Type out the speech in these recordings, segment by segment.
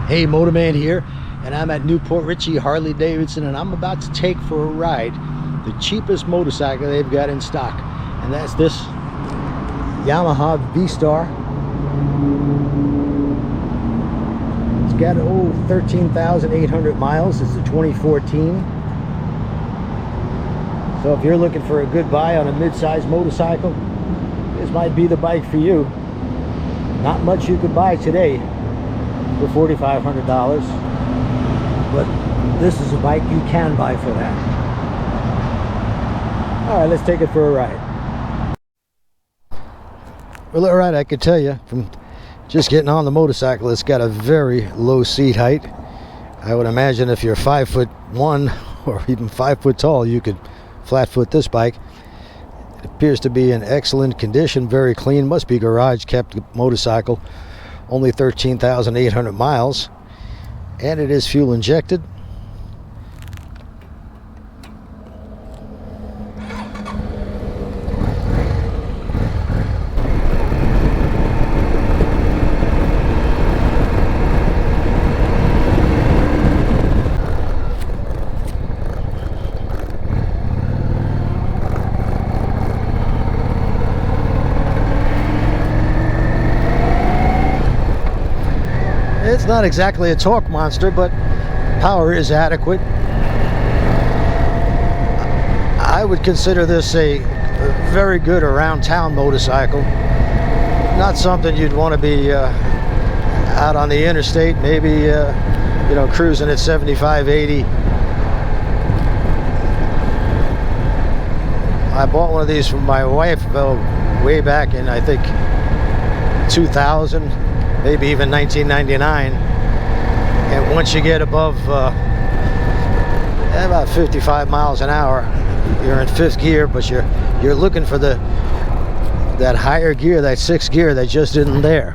Hey, Motorman here, and I'm at Port Richey Harley-Davidson, and I'm about to take for a ride the cheapest motorcycle they've got in stock, and that's this Yamaha V-Star. It's got 13,800 miles. It's a 2014. So if you're looking for a good buy on a mid-size motorcycle, this might be the bike for you. Not much you could buy today for $4,500, but this is a bike you can buy for that. All right, let's take it for a ride. Well, all right, I could tell you from just getting on the motorcycle, it's got a very low seat height. I would imagine if you're 5'1" or even 5 foot tall, you could flat foot this bike. It appears to be in excellent condition, very clean, must be garage kept motorcycle. Only 13,800 miles, and it is fuel injected. It's not exactly a torque monster, but power is adequate. I would consider this a very good around town motorcycle. Not something you'd want to be out on the interstate, maybe you know, cruising at 75, 80. I bought one of these from my wife way back in, I think, 2000. Maybe even 1999, and once you get above about 55 miles an hour, you're in fifth gear, but you're looking for that higher gear, that sixth gear that just isn't there.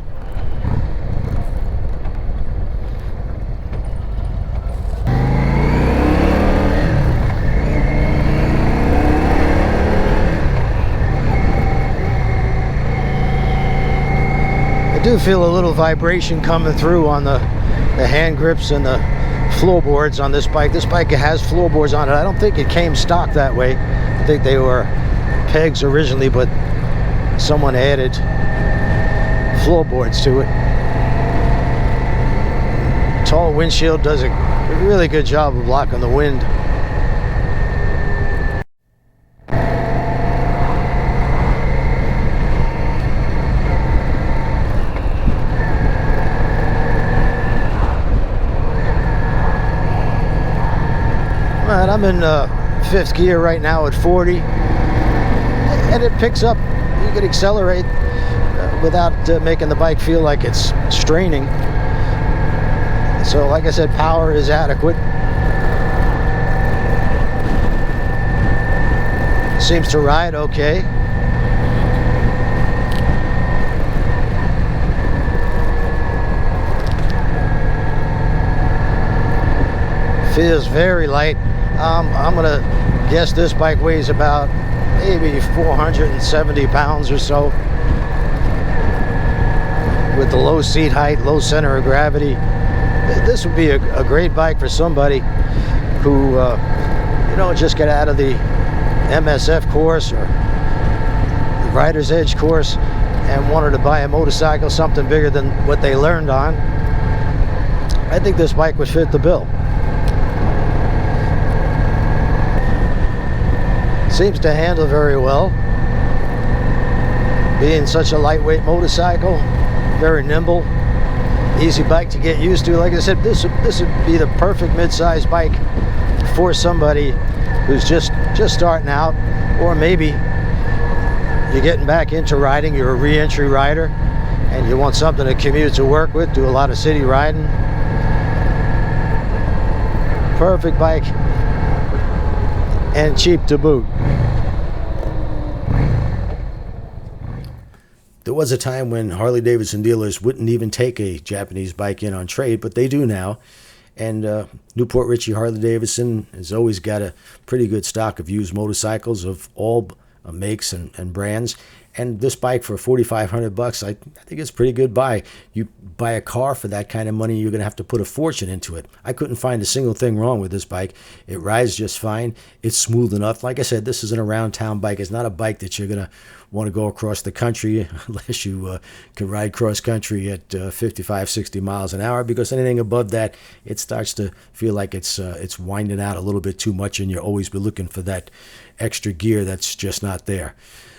I do feel a little vibration coming through on the hand grips and the floorboards on this bike. This bike has floorboards on it. I don't think it came stock that way. I think they were pegs originally, but someone added floorboards to it. Tall windshield does a really good job of blocking the wind. Alright, I'm in fifth gear right now at 40, and it picks up. You can accelerate without making the bike feel like it's straining. So like I said, power is adequate. Seems to ride okay. Feels very light. I'm gonna guess this bike weighs about maybe 470 pounds or so. With the low seat height, low center of gravity, this would be a great bike for somebody who you know, just got out of the MSF course or the Rider's Edge course and wanted to buy a motorcycle, something bigger than what they learned on. I think this bike would fit the bill. Seems to handle very well. Being such a lightweight motorcycle, very nimble, easy bike to get used to. Like I said, this would be the perfect mid-size bike for somebody who's just starting out, or maybe you're getting back into riding, you're a re-entry rider, and you want something to commute to work with, do a lot of city riding. Perfect bike, and cheap to boot. There was a time when Harley-Davidson dealers wouldn't even take a Japanese bike in on trade, but they do now. And Port Richey Harley-Davidson has always got a pretty good stock of used motorcycles of all makes and brands. And this bike for $4,500, I think it's a pretty good buy. You buy a car for that kind of money, you're going to have to put a fortune into it. I couldn't find a single thing wrong with this bike. It rides just fine. It's smooth enough. Like I said, this is an around town bike. It's not a bike that you're going to want to go across the country unless you can ride cross country at 55, 60 miles an hour, because anything above that, it starts to feel like it's winding out a little bit too much, and you'll always be looking for that extra gear that's just not there.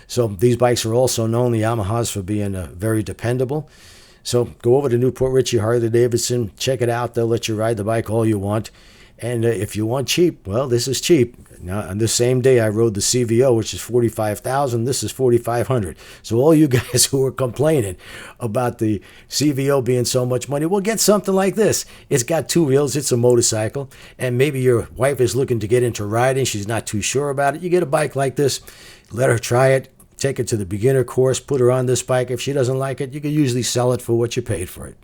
So these bikes are also known, the Yamahas, for being very dependable. So go over to new Port Richey Harley-Davidson, check it out. They'll let you ride the bike all you want. And if you want cheap, well, this is cheap. Now, on the same day, I rode the CVO, which is $45,000. This is $4,500. So all you guys who are complaining about the CVO being so much money, well, get something like this. It's got two wheels. It's a motorcycle. And maybe your wife is looking to get into riding. She's not too sure about it. You get a bike like this, let her try it. Take it to the beginner course, put her on this bike. If she doesn't like it, you can usually sell it for what you paid for it.